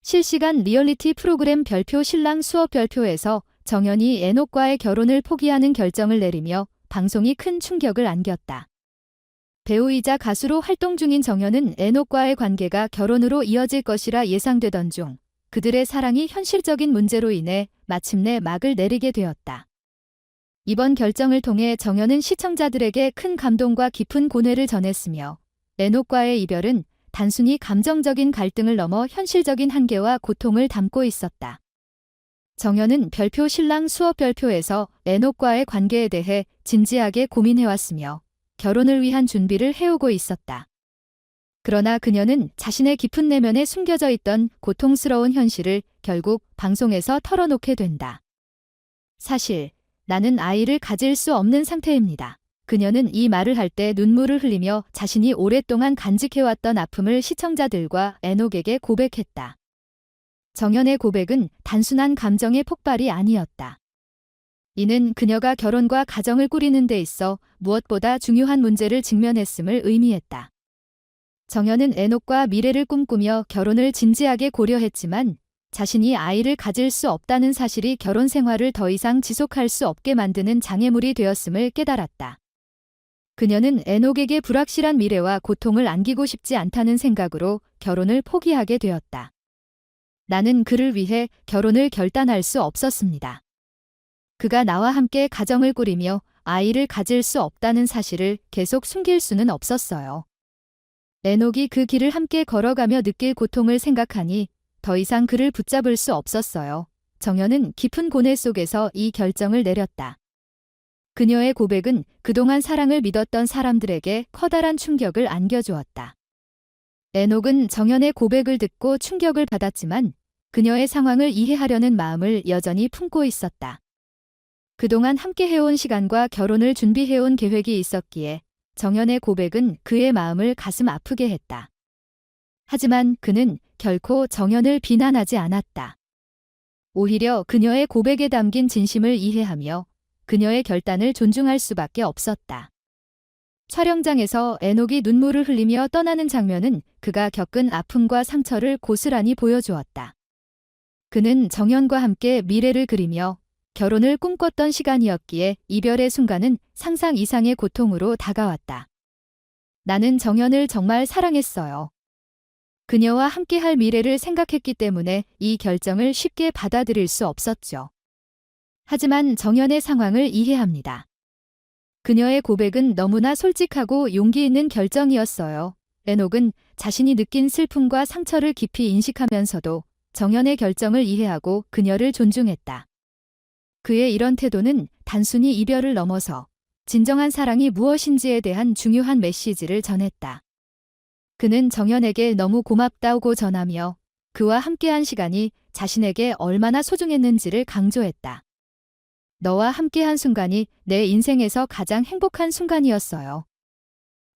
실시간 리얼리티 프로그램 별표 신랑 수업 별표에서 정연이 에녹과의 결혼을 포기하는 결정을 내리며 방송이 큰 충격을 안겼다. 배우이자 가수로 활동 중인 정연은 에녹과의 관계가 결혼으로 이어질 것이라 예상되던 중 그들의 사랑이 현실적인 문제로 인해 마침내 막을 내리게 되었다. 이번 결정을 통해 정연은 시청자들에게 큰 감동과 깊은 고뇌를 전했으며 에녹과의 이별은 단순히 감정적인 갈등을 넘어 현실적인 한계와 고통을 담고 있었다. 정연은 별표 신랑 수업 별표에서 에녹과의 관계에 대해 진지하게 고민해왔으며 결혼을 위한 준비를 해오고 있었다. 그러나 그녀는 자신의 깊은 내면에 숨겨져 있던 고통스러운 현실을 결국 방송에서 털어놓게 된다. 사실 나는 아이를 가질 수 없는 상태입니다. 그녀는 이 말을 할 때 눈물을 흘리며 자신이 오랫동안 간직해왔던 아픔을 시청자들과 에녹에게 고백했다. 정연의 고백은 단순한 감정의 폭발이 아니었다. 이는 그녀가 결혼과 가정을 꾸리는 데 있어 무엇보다 중요한 문제를 직면했음을 의미했다. 정연은 에녹과 미래를 꿈꾸며 결혼을 진지하게 고려했지만 자신이 아이를 가질 수 없다는 사실이 결혼 생활을 더 이상 지속할 수 없게 만드는 장애물이 되었음을 깨달았다. 그녀는 에녹에게 불확실한 미래와 고통을 안기고 싶지 않다는 생각으로 결혼을 포기하게 되었다. 나는 그를 위해 결혼을 결단할 수 없었습니다. 그가 나와 함께 가정을 꾸리며 아이를 가질 수 없다는 사실을 계속 숨길 수는 없었어요. 에녹이 그 길을 함께 걸어가며 느낄 고통을 생각하니 더 이상 그를 붙잡을 수 없었어요. 정연은 깊은 고뇌 속에서 이 결정을 내렸다. 그녀의 고백은 그동안 사랑을 믿었던 사람들에게 커다란 충격을 안겨주었다. 에녹은 정연의 고백을 듣고 충격을 받았지만 그녀의 상황을 이해하려는 마음을 여전히 품고 있었다. 그동안 함께 해온 시간과 결혼을 준비해온 계획이 있었기에 정연의 고백은 그의 마음을 가슴 아프게 했다. 하지만 그는 결코 정연을 비난하지 않았다. 오히려 그녀의 고백에 담긴 진심을 이해하며 그녀의 결단을 존중할 수밖에 없었다. 촬영장에서 에녹이 눈물을 흘리며 떠나는 장면은 그가 겪은 아픔과 상처를 고스란히 보여주었다. 그는 정연과 함께 미래를 그리며 결혼을 꿈꿨던 시간이었기에 이별의 순간은 상상 이상의 고통으로 다가왔다. 나는 정연을 정말 사랑했어요. 그녀와 함께할 미래를 생각했기 때문에 이 결정을 쉽게 받아들일 수 없었죠. 하지만 정연의 상황을 이해합니다. 그녀의 고백은 너무나 솔직하고 용기 있는 결정이었어요. 에녹은 자신이 느낀 슬픔과 상처를 깊이 인식하면서도 정연의 결정을 이해하고 그녀를 존중했다. 그의 이런 태도는 단순히 이별을 넘어서 진정한 사랑이 무엇인지에 대한 중요한 메시지를 전했다. 그는 정연에게 너무 고맙다고 전하며 그와 함께한 시간이 자신에게 얼마나 소중했는지를 강조했다. 너와 함께한 순간이 내 인생에서 가장 행복한 순간이었어요.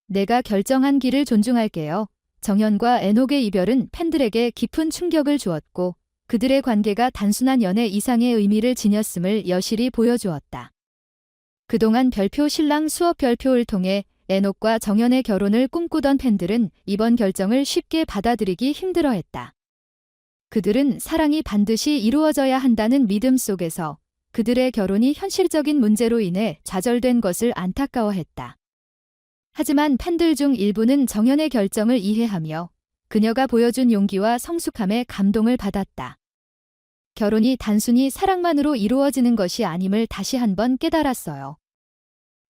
내가 결정한 길을 존중할게요. 정연과 에녹의 이별은 팬들에게 깊은 충격을 주었고 그들의 관계가 단순한 연애 이상의 의미를 지녔음을 여실히 보여주었다. 그동안 별표 신랑 수업 별표를 통해 에녹과 정연의 결혼을 꿈꾸던 팬들은 이번 결정을 쉽게 받아들이기 힘들어했다. 그들은 사랑이 반드시 이루어져야 한다는 믿음 속에서 그들의 결혼이 현실적인 문제로 인해 좌절된 것을 안타까워했다. 하지만 팬들 중 일부는 정연의 결정을 이해하며 그녀가 보여준 용기와 성숙함에 감동을 받았다. 결혼이 단순히 사랑만으로 이루어지는 것이 아님을 다시 한번 깨달았어요.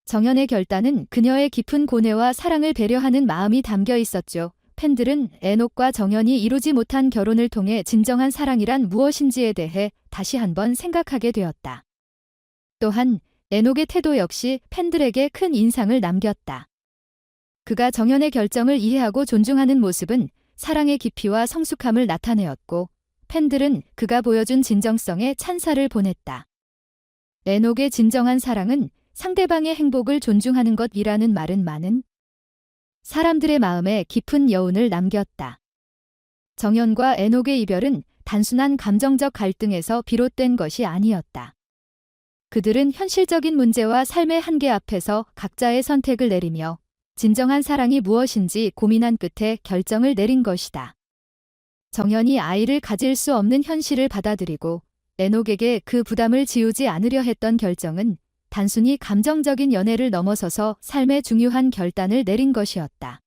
정연의 결단은 그녀의 깊은 고뇌와 사랑을 배려하는 마음이 담겨 있었죠. 팬들은 에녹과 정연이 이루지 못한 결혼을 통해 진정한 사랑이란 무엇인지에 대해 다시 한번 생각하게 되었다. 또한 에녹의 태도 역시 팬들에게 큰 인상을 남겼다. 그가 정연의 결정을 이해하고 존중하는 모습은 사랑의 깊이와 성숙함을 나타내었고 팬들은 그가 보여준 진정성에 찬사를 보냈다. 에녹의 진정한 사랑은 상대방의 행복을 존중하는 것이라는 말은 많은 사람들의 마음에 깊은 여운을 남겼다. 정연과 에녹의 이별은 단순한 감정적 갈등에서 비롯된 것이 아니었다. 그들은 현실적인 문제와 삶의 한계 앞에서 각자의 선택을 내리며 진정한 사랑이 무엇인지 고민한 끝에 결정을 내린 것이다. 정연이 아이를 가질 수 없는 현실을 받아들이고 에녹에게 그 부담을 지우지 않으려 했던 결정은 단순히 감정적인 연애를 넘어서서 삶의 중요한 결단을 내린 것이었다.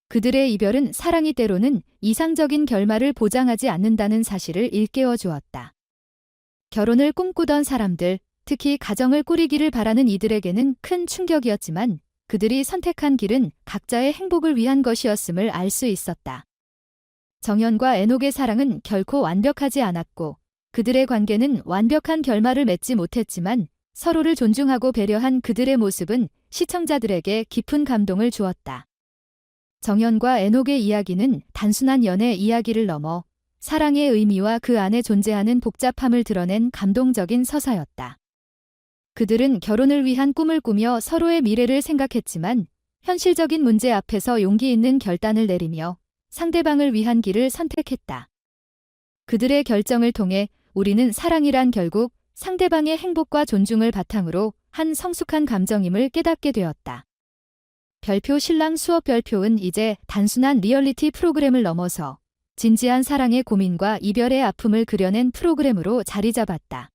그들의 이별은 사랑이 때로는 이상적인 결말을 보장하지 않는다는 사실을 일깨워 주었다. 결혼을 꿈꾸던 사람들, 특히 가정을 꾸리기를 바라는 이들에게는 큰 충격이었지만 그들이 선택한 길은 각자의 행복을 위한 것이었음을 알 수 있었다. 정연과 에녹의 사랑은 결코 완벽하지 않았고 그들의 관계는 완벽한 결말을 맺지 못했지만 서로를 존중하고 배려한 그들의 모습은 시청자들에게 깊은 감동을 주었다. 정연과 에녹의 이야기는 단순한 연애 이야기를 넘어 사랑의 의미와 그 안에 존재하는 복잡함을 드러낸 감동적인 서사였다. 그들은 결혼을 위한 꿈을 꾸며 서로의 미래를 생각했지만 현실적인 문제 앞에서 용기 있는 결단을 내리며 상대방을 위한 길을 선택했다. 그들의 결정을 통해 우리는 사랑이란 결국 상대방의 행복과 존중을 바탕으로 한 성숙한 감정임을 깨닫게 되었다. 별표 신랑 수업 별표는 이제 단순한 리얼리티 프로그램을 넘어서 진지한 사랑의 고민과 이별의 아픔을 그려낸 프로그램으로 자리 잡았다.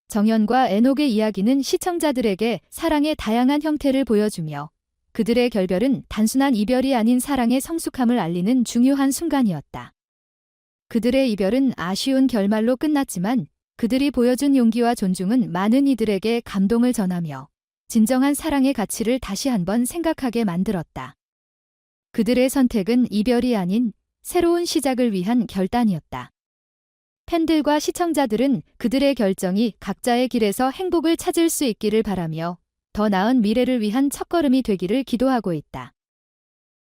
정연과 에녹의 이야기는 시청자들에게 사랑의 다양한 형태를 보여주며 그들의 결별은 단순한 이별이 아닌 사랑의 성숙함을 알리는 중요한 순간이었다. 그들의 이별은 아쉬운 결말로 끝났지만 그들이 보여준 용기와 존중은 많은 이들에게 감동을 전하며 진정한 사랑의 가치를 다시 한번 생각하게 만들었다. 그들의 선택은 이별이 아닌 새로운 시작을 위한 결단이었다. 팬들과 시청자들은 그들의 결정이 각자의 길에서 행복을 찾을 수 있기를 바라며 더 나은 미래를 위한 첫걸음이 되기를 기도하고 있다.